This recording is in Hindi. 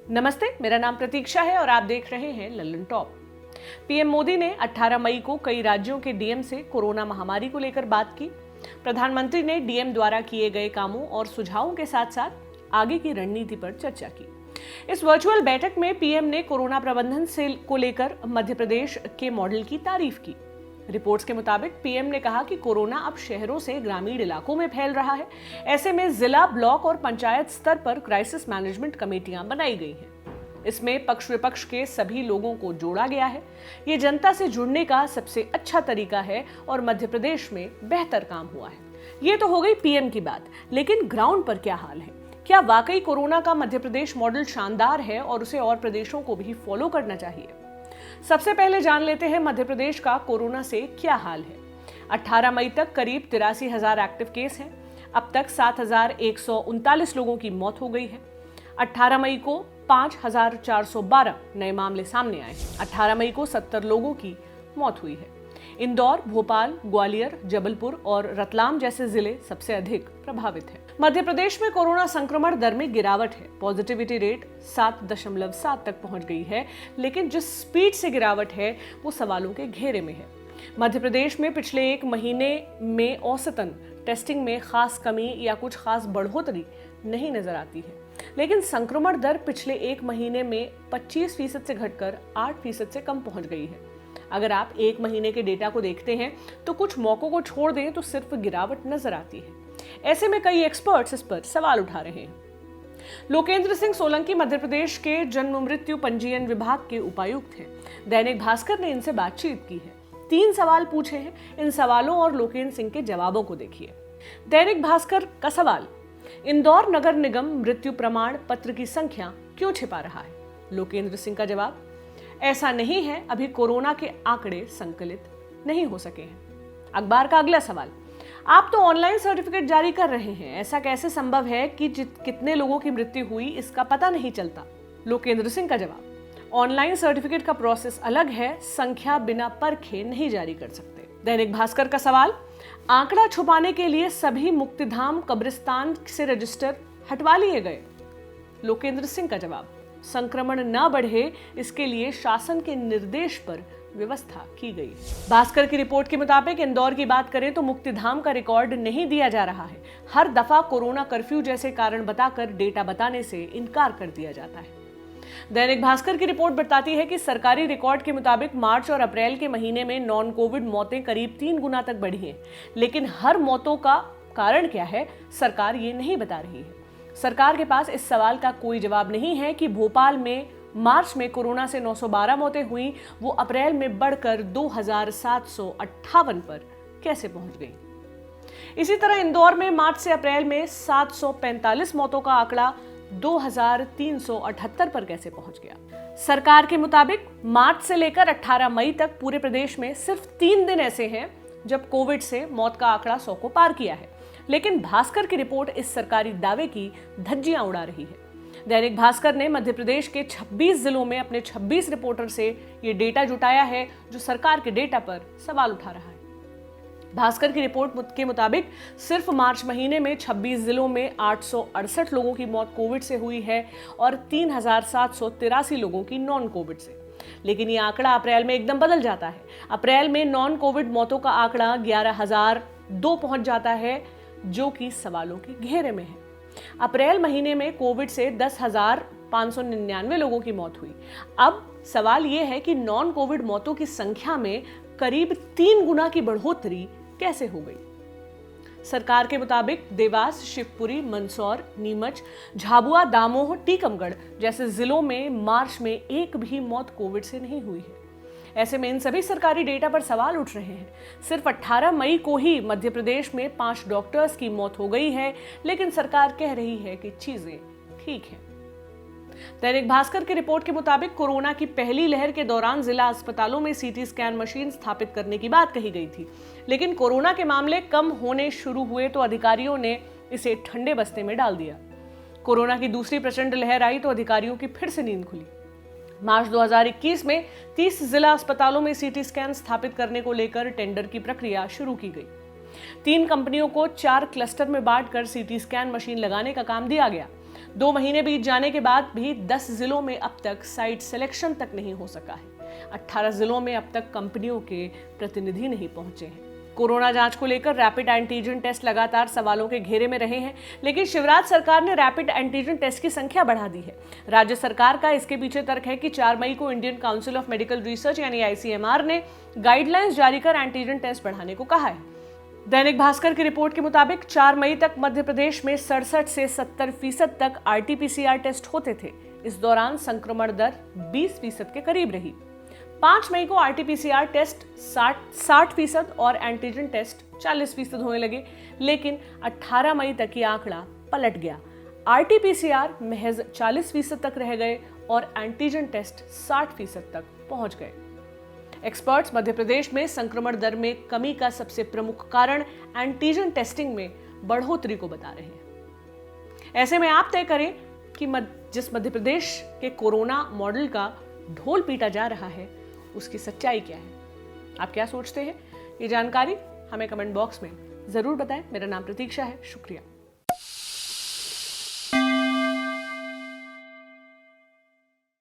नमस्ते, मेरा नाम प्रतीक्षा है और आप देख रहे हैं लल्लन टॉप। पीएम मोदी ने 18 मई को कई राज्यों के डीएम से कोरोना महामारी को लेकर बात की। प्रधानमंत्री ने डीएम द्वारा किए गए कामों और सुझावों के साथ साथ आगे की रणनीति पर चर्चा की। इस वर्चुअल बैठक में पीएम ने कोरोना प्रबंधन से को लेकर मध्य प्रदेश के मॉडल की तारीफ की। रिपोर्ट्स के मुताबिक पीएम ने कहा कि कोरोना अब शहरों से ग्रामीण इलाकों में फैल रहा है। ऐसे में जिला, ब्लॉक और पंचायत स्तर पर क्राइसिस मैनेजमेंट कमेटियां बनाई गई हैं। इसमें पक्ष विपक्ष के सभी लोगों को जोड़ा गया है। ये जनता से जुड़ने का सबसे अच्छा तरीका है और मध्य प्रदेश में बेहतर काम हुआ है। ये तो हो गई पीएम की बात, लेकिन ग्राउंड पर क्या हाल है? क्या वाकई कोरोना का मध्य प्रदेश मॉडल शानदार है और उसे और प्रदेशों को भी फॉलो करना चाहिए? सबसे पहले जान लेते हैं मध्य प्रदेश का कोरोना से क्या हाल है। 18 मई तक करीब 83,000 एक्टिव केस हैं। अब तक 7,139 लोगों की मौत हो गई है। 18 मई को 5,412 नए मामले सामने आए। 18 मई को 70 लोगों की मौत हुई है। इंदौर, भोपाल, ग्वालियर, जबलपुर और रतलाम जैसे जिले सबसे अधिक प्रभावित हैं। मध्य प्रदेश में कोरोना संक्रमण दर में गिरावट है। पॉजिटिविटी रेट 7.7 तक पहुंच गई है, लेकिन जिस स्पीड से गिरावट है वो सवालों के घेरे में है। मध्य प्रदेश में पिछले एक महीने में औसतन टेस्टिंग में खास कमी या कुछ खास बढ़ोतरी नहीं नजर आती है, लेकिन संक्रमण दर पिछले एक महीने में 25% से घटकर 8% से कम पहुंच गई है। अगर आप एक महीने के डेटा को देखते हैं तो कुछ मौकों को छोड़ दें तो सिर्फ गिरावट नजर आती है। ऐसे में कई एक्सपर्ट्स इस पर सवाल उठा रहे हैं। लोकेंद्र सिंह सोलंकी मध्य प्रदेश के जन्म मृत्यु पंजीयन विभाग के उपायुक्त हैं। दैनिक भास्कर ने इनसे बातचीत की है। 3 सवाल पूछे हैं। इन सवालों और लोकेंद्र सिंह के जवाबों को देखिए। दैनिक भास्कर का सवाल, इंदौर नगर निगम मृत्यु प्रमाण पत्र की संख्या क्यों छिपा रहा है? लोकेंद्र सिंह का जवाब, ऐसा नहीं है, अभी कोरोना के आंकड़े संकलित नहीं हो सके हैं। अखबार का अगला सवाल, आप तो ऑनलाइन सर्टिफिकेट जारी कर रहे हैं, ऐसा कैसे संभव है कि कितने लोगों की मृत्यु हुई इसका पता नहीं चलता? लोकेंद्र सिंह का जवाब, ऑनलाइन सर्टिफिकेट का प्रोसेस अलग है, संख्या बिना परखे नहीं जारी कर सकते। दैनिक भास्कर का सवाल, आंकड़ा छुपाने के लिए सभी मुक्तिधाम कब्रिस्तान से रजिस्टर हटवा लिए गए। लोकेंद्र सिंह का जवाब, संक्रमण न बढ़े इसके लिए शासन के निर्देश पर व्यवस्था की गई। भास्कर की रिपोर्ट के मुताबिक इंदौर की बात करें तो मुक्तिधाम का रिकॉर्ड नहीं दिया जा रहा है। हर दफा कोरोना कर्फ्यू जैसे कारण बताकर डेटा बताने से इनकार कर दिया जाता है। दैनिक भास्कर की रिपोर्ट बताती है कि सरकारी रिकॉर्ड के मुताबिक मार्च और अप्रैल के महीने में नॉन कोविड मौतें करीब 3 गुना तक बढ़ी हैं, लेकिन हर मौतों का कारण क्या है सरकार ये नहीं बता रही है। सरकार के पास इस सवाल का कोई जवाब नहीं है कि भोपाल में मार्च में कोरोना से 912 मौतें हुई, वो अप्रैल में बढ़कर 2,758 पर कैसे पहुंच गई। इसी तरह इंदौर में मार्च से अप्रैल में 745 मौतों का आंकड़ा 2,378 पर कैसे पहुंच गया। सरकार के मुताबिक मार्च से लेकर 18 मई तक पूरे प्रदेश में सिर्फ 3 दिन ऐसे हैं जब कोविड से मौत का आंकड़ा 100 को पार किया है, लेकिन भास्कर की रिपोर्ट इस सरकारी दावे की धज्जियां उड़ा रही है। दैनिक भास्कर ने मध्य प्रदेश के 26 जिलों में अपने 26 रिपोर्टर से ये डेटा जुटाया है जो सरकार के डेटा पर सवाल उठा रहा है। भास्कर की रिपोर्ट के मुताबिक सिर्फ मार्च महीने में 26 जिलों में 868 लोगों की मौत कोविड से हुई है और 3,783 लोगों की नॉन कोविड से। लेकिन ये आंकड़ा अप्रैल में एकदम बदल जाता है। अप्रैल में नॉन कोविड मौतों का आंकड़ा 11,002 पहुंच जाता है, जो कि सवालों के घेरे में है। अप्रैल महीने में कोविड से 10,599 लोगों की मौत हुई। अब सवाल यह है कि नॉन कोविड मौतों की संख्या में करीब 3 गुना की बढ़ोतरी कैसे हो गई। सरकार के मुताबिक देवास, शिवपुरी, मंदसौर, नीमच, झाबुआ, दामोह, टीकमगढ़ जैसे जिलों में मार्च में एक भी मौत कोविड से नहीं हुई है। ऐसे में इन सभी सरकारी डेटा पर सवाल उठ रहे हैं। सिर्फ 18 मई को ही मध्य प्रदेश में 5 डॉक्टर्स की मौत हो गई है, लेकिन सरकार कह रही है कि चीजें ठीक हैं। दैनिक भास्कर की रिपोर्ट के मुताबिक कोरोना की पहली लहर के दौरान जिला अस्पतालों में सीटी स्कैन मशीन स्थापित करने की बात कही गई थी, लेकिन कोरोना के मामले कम होने शुरू हुए तो अधिकारियों ने इसे ठंडे बस्ते में डाल दिया। कोरोना की दूसरी प्रचंड लहर आई तो अधिकारियों की फिर से नींद खुली। मार्च 2021 में 30 जिला अस्पतालों में सीटी स्कैन स्थापित करने को लेकर टेंडर की प्रक्रिया शुरू की गई। 3 कंपनियों को 4 क्लस्टर में बांटकर सीटी स्कैन मशीन लगाने का काम दिया गया। 2 महीने बीत जाने के बाद भी 10 जिलों में अब तक साइट सिलेक्शन तक नहीं हो सका है। 18 जिलों में अब तक कंपनियों के प्रतिनिधि नहीं पहुंचे हैं। कोरोना जांच को लेकर रैपिड एंटीजन टेस्ट लगातार सवालों के घेरे में रहे हैं, लेकिन शिवराज सरकार ने रैपिड एंटीजन टेस्ट की संख्या बढ़ा दी है। राज्य सरकार का इसके पीछे तर्क है कि 4 मई को Indian council of medical research यानी ICMR ने गाइडलाइंस जारी कर एंटीजन टेस्ट बढ़ाने को कहा है। दैनिक भास्कर की रिपोर्ट के मुताबिक 4 मई तक मध्य प्रदेश में 67 से 70% तक RT-PCR टेस्ट होते थे। इस दौरान संक्रमण दर 20% के करीब रही। 5 मई को RT-PCR टेस्ट 60% और एंटीजन टेस्ट 40% होने लगे, लेकिन 18 मई तक ये आंकड़ा पलट गया। RT-PCR महज 40% तक रह गए और एंटीजन टेस्ट 60% तक पहुंच गए। एक्सपर्ट्स मध्य प्रदेश में संक्रमण दर में कमी का सबसे प्रमुख कारण एंटीजन टेस्टिंग में बढ़ोतरी को बता रहे हैं। ऐसे में आप तय करें कि जिस मध्य प्रदेश के कोरोना मॉडल का ढोल पीटा जा रहा है उसकी सच्चाई क्या है। आप क्या सोचते हैं? ये जानकारी हमें कमेंट बॉक्स में जरूर बताएं। मेरा नाम प्रतीक्षा है। शुक्रिया।